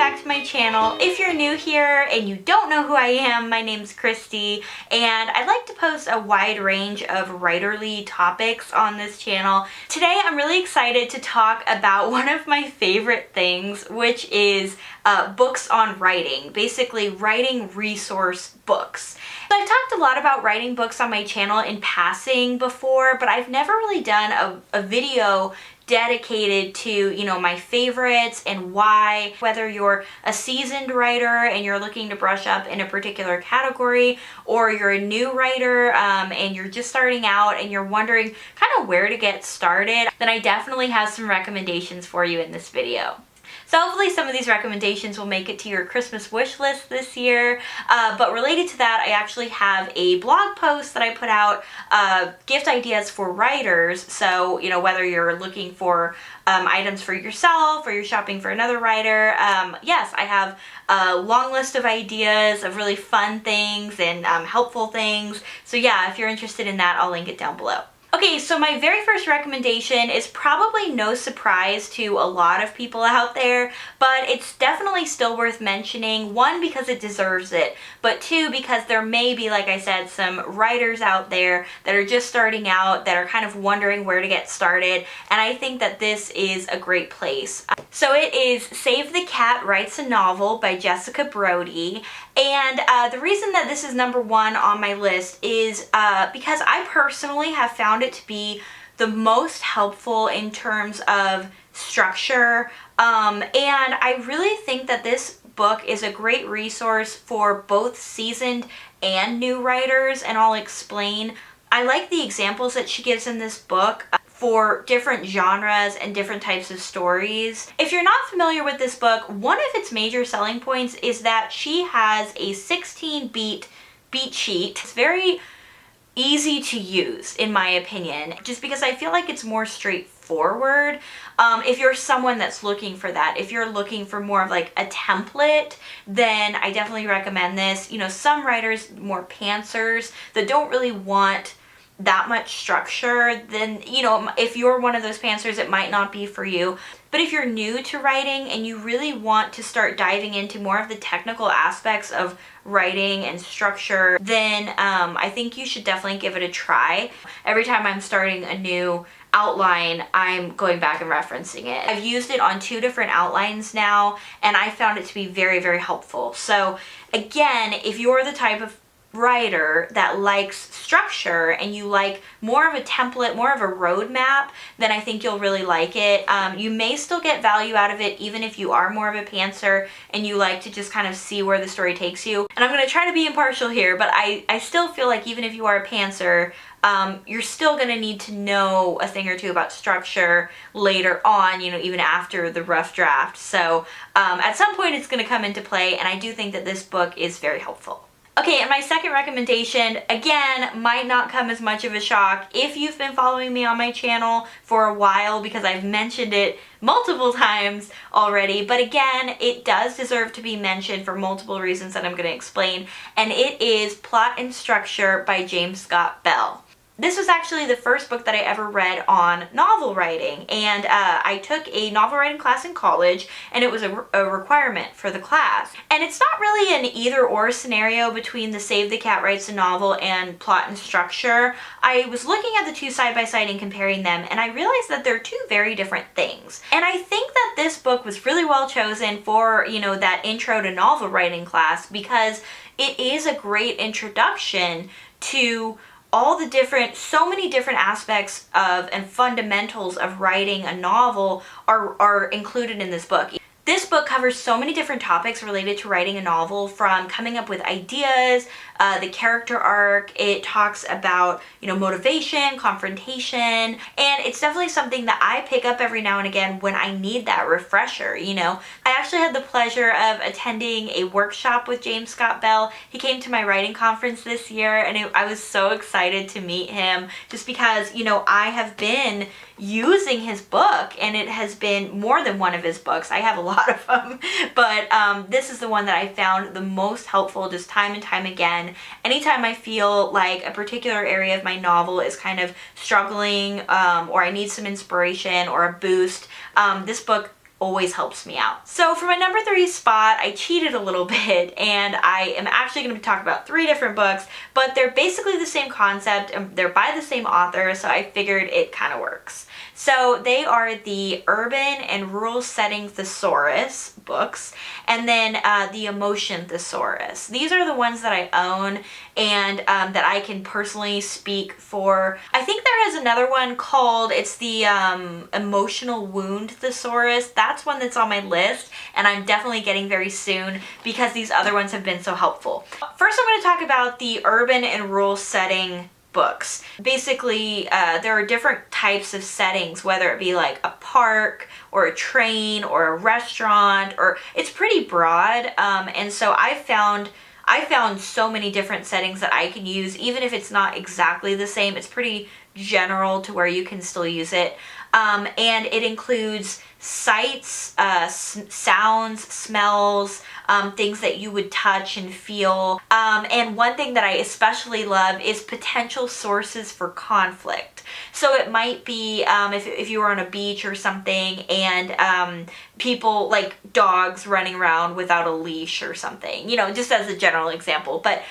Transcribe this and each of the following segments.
back to my channel. If you're new here and you don't know who I am, my name's Christy, and I like to post a wide range of writerly topics on this channel. Today I'm really excited to talk about one of my favorite things, which is books on writing, basically writing resource books. So I've talked a lot about writing books on my channel in passing before, but I've never really done a video dedicated to, you know, my favorites and why. Whether you're a seasoned writer and you're looking to brush up in a particular category, or you're a new writer and you're just starting out and you're wondering kind of where to get started, then I definitely have some recommendations for you in this video. So hopefully some of these recommendations will make it to your Christmas wish list this year. But related to that, I actually have a blog post that I put out, gift ideas for writers. So, you know, whether you're looking for items for yourself or you're shopping for another writer, yes, I have a long list of ideas of really fun things and helpful things. So yeah, if you're interested in that, I'll link it down below. Okay, so my very first recommendation is probably no surprise to a lot of people out there, but it's definitely still worth mentioning. One, because it deserves it, but two, because there may be, like I said, some writers out there that are just starting out, that are kind of wondering where to get started, and I think that this is a great place. So it is Save the Cat Writes a Novel by Jessica Brody, and the reason that this is number one on my list is because I personally have found it to be the most helpful in terms of structure, and I really think that this book is a great resource for both seasoned and new writers, and I'll explain. I like the examples that she gives in this book for different genres and different types of stories. If you're not familiar with this book, one of its major selling points is that she has a 16-beat beat sheet. It's very easy to use, in my opinion, just because I feel like it's more straightforward. If you're someone that's looking for that, if you're looking for more of like a template, then I definitely recommend this. You know, some writers, more pantsers, that don't really want that much structure, then, you know, if you're one of those pantsers, it might not be for you. But if you're new to writing and you really want to start diving into more of the technical aspects of writing and structure, then I think you should definitely give it a try. Every time I'm starting a new outline, I'm going back and referencing it. I've used it on 2 different outlines now, and I found it to be very, very helpful. So again, if you're the type of writer that likes structure and you like more of a template, more of a roadmap, then I think you'll really like it. You may still get value out of it even if you are more of a pantser and you like to just kind of see where the story takes you. And I'm going to try to be impartial here, but I still feel like even if you are a pantser, you're still going to need to know a thing or two about structure later on, you know, even after the rough draft. So at some point it's going to come into play, and I do think that this book is very helpful. Okay, and my second recommendation, again, might not come as much of a shock if you've been following me on my channel for a while, because I've mentioned it multiple times already, but again, it does deserve to be mentioned for multiple reasons that I'm going to explain, and it is Plot and Structure by James Scott Bell. This was actually the first book that I ever read on novel writing, and I took a novel writing class in college, and it was a requirement for the class. And it's not really an either-or scenario between the Save the Cat Writes a Novel and Plot and Structure. I was looking at the 2 side by side and comparing them, and I realized that they're 2 very different things. And I think that this book was really well chosen for, you know, that intro to novel writing class, because it is a great introduction to all the different, so many different aspects of and fundamentals of writing a novel are included in this book. This book covers so many different topics related to writing a novel, from coming up with ideas, the character arc. It talks about, you know, motivation, confrontation, and it's definitely something that I pick up every now and again when I need that refresher, you know. I actually had the pleasure of attending a workshop with James Scott Bell. He came to my writing conference this year, and I was so excited to meet him, just because, you know, I have been using his book, and it has been more than one of his books. I have a lot of them, but this is the one that I found the most helpful, just time and time again. Anytime I feel like a particular area of my novel is kind of struggling, or I need some inspiration or a boost, this book always helps me out. So for my number 3 spot, I cheated a little bit, and I am actually going to talk about 3 different books, but they're basically the same concept and they're by the same author, so I figured it kind of works. So they are the Urban and Rural Setting Thesaurus books, and then the Emotion Thesaurus. These are the ones that I own and that I can personally speak for. I think there is another one called, it's the Emotional Wound Thesaurus. That's one that's on my list, and I'm definitely getting very soon because these other ones have been so helpful. First, I'm going to talk about the Urban and Rural Setting books. Basically, there are different types of settings, whether it be like a park or a train or a restaurant, or it's pretty broad. And so I found so many different settings that I can use, even if it's not exactly the same. It's pretty general to where you can still use it. And it includes sights, sounds, smells, things that you would touch and feel. And one thing that I especially love is potential sources for conflict. So it might be if you were on a beach or something, and people like dogs running around without a leash or something, you know, just as a general example. But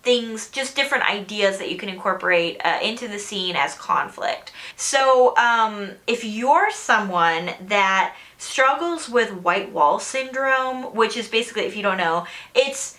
things, just different ideas that you can incorporate into the scene as conflict. So if you're someone that struggles with white wall syndrome, which is basically, if you don't know, it's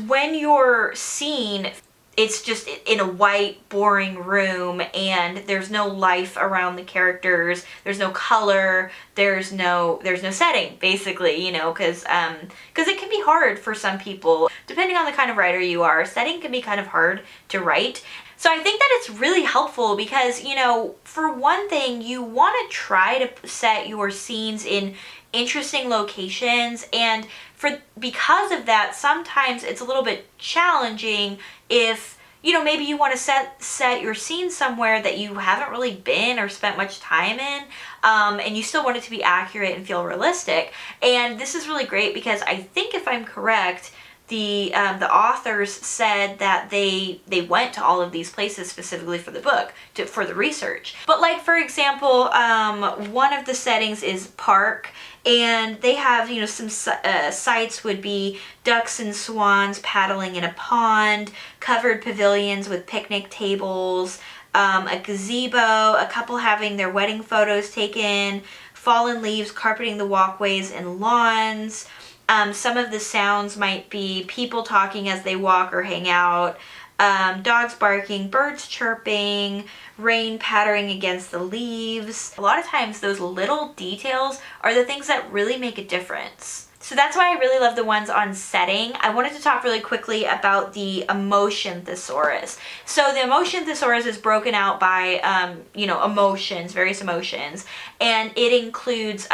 when your scene, it's just in a white, boring room, and there's no life around the characters, there's no color, there's no setting, basically, you know, because it can be hard for some people. Depending on the kind of writer you are, setting can be kind of hard to write. So I think that it's really helpful because, you know, for one thing, you want to try to set your scenes in interesting locations, and because of that, sometimes it's a little bit challenging if, you know, maybe you want to set your scene somewhere that you haven't really been or spent much time in, and you still want it to be accurate and feel realistic. And this is really great because I think, if I'm correct, the authors said that they went to all of these places specifically for the book, for the research. But like, for example, one of the settings is park, and they have, you know, some sites would be ducks and swans paddling in a pond, covered pavilions with picnic tables, a gazebo, a couple having their wedding photos taken, fallen leaves carpeting the walkways and lawns. Some of the sounds might be people talking as they walk or hang out, dogs barking, birds chirping, rain pattering against the leaves. A lot of times those little details are the things that really make a difference. So that's why I really love the ones on setting. I wanted to talk really quickly about the Emotion Thesaurus. So the Emotion Thesaurus is broken out by, you know, emotions, various emotions, and it includes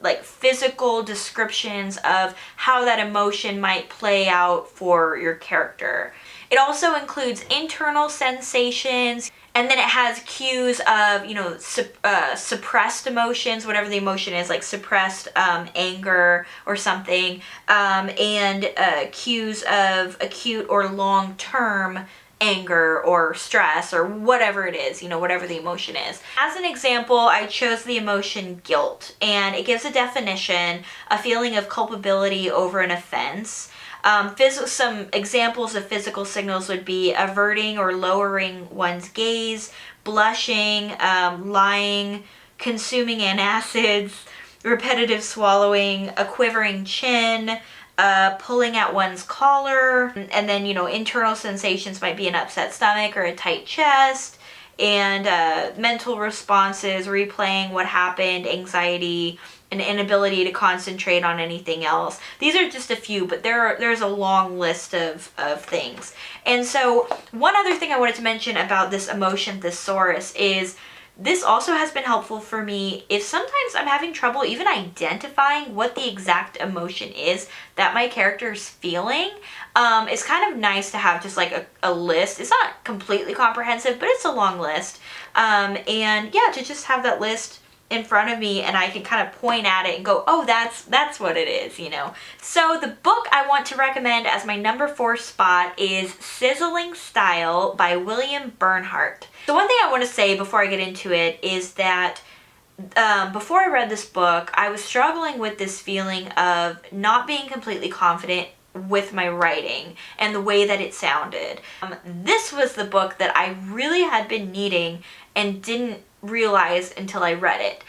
like physical descriptions of how that emotion might play out for your character. It also includes internal sensations, and then it has cues of, you know, suppressed emotions, whatever the emotion is, like suppressed anger or something, and cues of acute or long-term anger or stress or whatever it is, you know, whatever the emotion is. As an example, I chose the emotion guilt, and it gives a definition, a feeling of culpability over an offense. Some examples of physical signals would be averting or lowering one's gaze, blushing, lying, consuming antacids, repetitive swallowing, a quivering chin, pulling at one's collar, and then, you know, internal sensations might be an upset stomach or a tight chest, and mental responses, replaying what happened, anxiety, an inability to concentrate on anything else. These are just a few, but there's a long list of things. And so one other thing I wanted to mention about this Emotion Thesaurus is this also has been helpful for me if sometimes I'm having trouble even identifying what the exact emotion is that my character is feeling. It's kind of nice to have just like a list. It's not completely comprehensive, but it's a long list. And yeah, to just have that list in front of me, and I can kind of point at it and go, oh, that's what it is, you know. So the book I want to recommend as my number 4 spot is Sizzling Style by William Bernhardt. So one thing I want to say before I get into it is that before I read this book, I was struggling with this feeling of not being completely confident with my writing and the way that it sounded. This was the book that I really had been needing and didn't realize until I read it.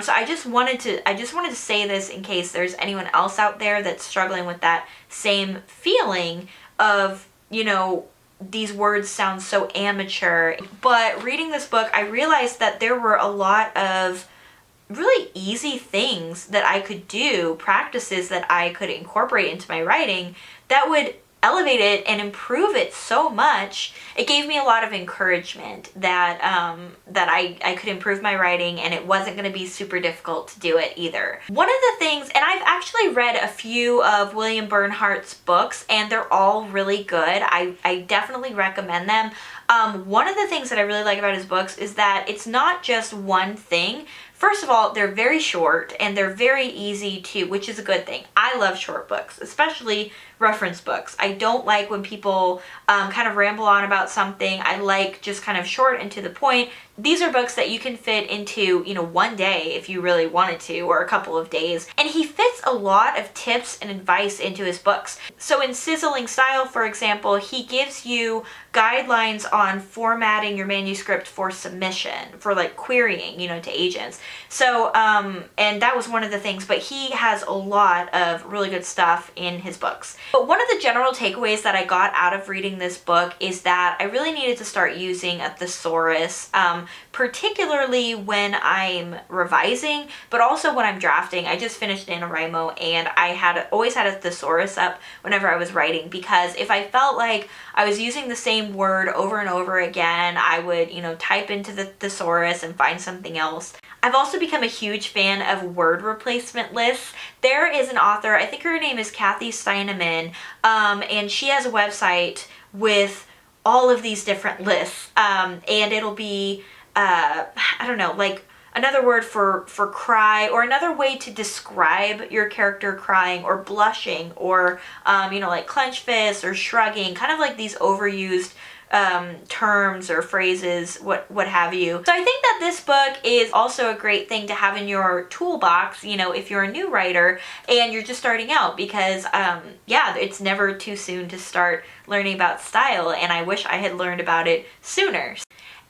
So I just wanted to say this in case there's anyone else out there that's struggling with that same feeling of, you know, these words sound so amateur. But reading this book, I realized that there were a lot of really easy things that I could do, practices that I could incorporate into my writing that would elevate it and improve it so much. It gave me a lot of encouragement that I could improve my writing, and it wasn't going to be super difficult to do it either. One of the things, and I've actually read a few of William Bernhardt's books, and they're all really good. I definitely recommend them. One of the things that I really like about his books is that it's not just one thing. First of all, they're very short and they're very easy to, which is a good thing. I love short books, especially reference books. I don't like when people kind of ramble on about something. I like just kind of short and to the point. These are books that you can fit into, you know, one day if you really wanted to, or a couple of days. And he fits a lot of tips and advice into his books. So in Sizzling Style, for example, he gives you guidelines on formatting your manuscript for submission, for like querying, you know, to agents. So, and that was one of the things, but he has a lot of really good stuff in his books. But one of the general takeaways that I got out of reading this book is that I really needed to start using a thesaurus, particularly when I'm revising, but also when I'm drafting. I just finished NaNoWriMo, and I always had a thesaurus up whenever I was writing, because if I felt like I was using the same word over and over again, I would, you know, type into the thesaurus and find something else. I've also become a huge fan of word replacement lists. There is an author, I think her name is Kathy Steineman, and she has a website with all of these different lists, and it'll be, I don't know, like another word for cry, or another way to describe your character crying or blushing, or, you know, like clench fists or shrugging, kind of like these overused terms or phrases, what have you. So I think that this book is also a great thing to have in your toolbox, you know, if you're a new writer and you're just starting out, because yeah, it's never too soon to start learning about style, and I wish I had learned about it sooner.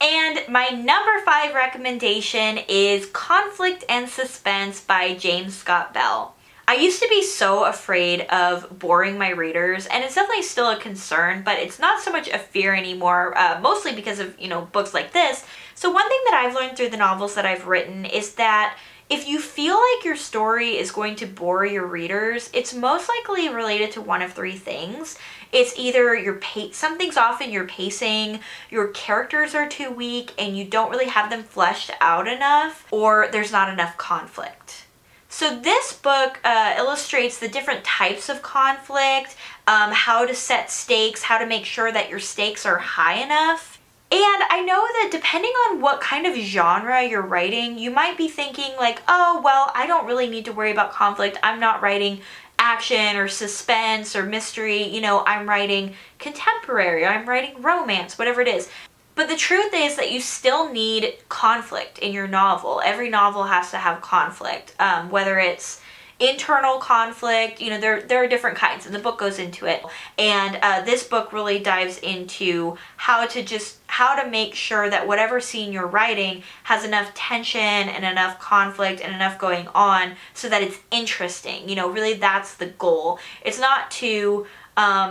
And my number 5 recommendation is Conflict and Suspense by James Scott Bell. I used to be so afraid of boring my readers, and it's definitely still a concern, but it's not so much a fear anymore, mostly because of, you know, books like this. So one thing that I've learned through the novels that I've written is that if you feel like your story is going to bore your readers, it's most likely related to one of 3 things. It's either something's off in your pacing, your characters are too weak, and you don't really have them fleshed out enough, or there's not enough conflict. So this book illustrates the different types of conflict, how to set stakes, how to make sure that your stakes are high enough. And I know that depending on what kind of genre you're writing, you might be thinking like, oh, well, I don't really need to worry about conflict. I'm not writing action or suspense or mystery. You know, I'm writing contemporary, I'm writing romance, whatever it is. But the truth is that you still need conflict in your novel. Every novel has to have conflict, whether it's internal conflict, you know, there are different kinds, and the book goes into it. And this book really dives into how to make sure that whatever scene you're writing has enough tension and enough conflict and enough going on so that it's interesting. You know, really that's the goal. It's not to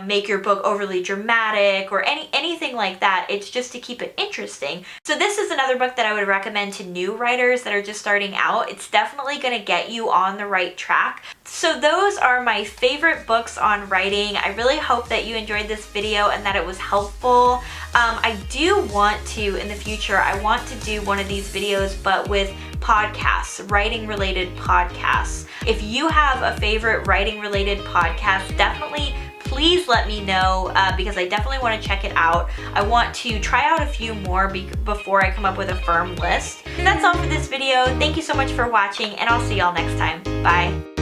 make your book overly dramatic or anything like that. It's just to keep it interesting. So this is another book that I would recommend to new writers that are just starting out. It's definitely going to get you on the right track. So those are my favorite books on writing. I really hope that you enjoyed this video and that it was helpful. I do want to, in the future, I want to do one of these videos, but with podcasts, writing related podcasts. If you have a favorite writing related podcast, definitely please let me know, because I definitely want to check it out. I want to try out a few more before I come up with a firm list. And that's all for this video. Thank you so much for watching, and I'll see y'all next time. Bye.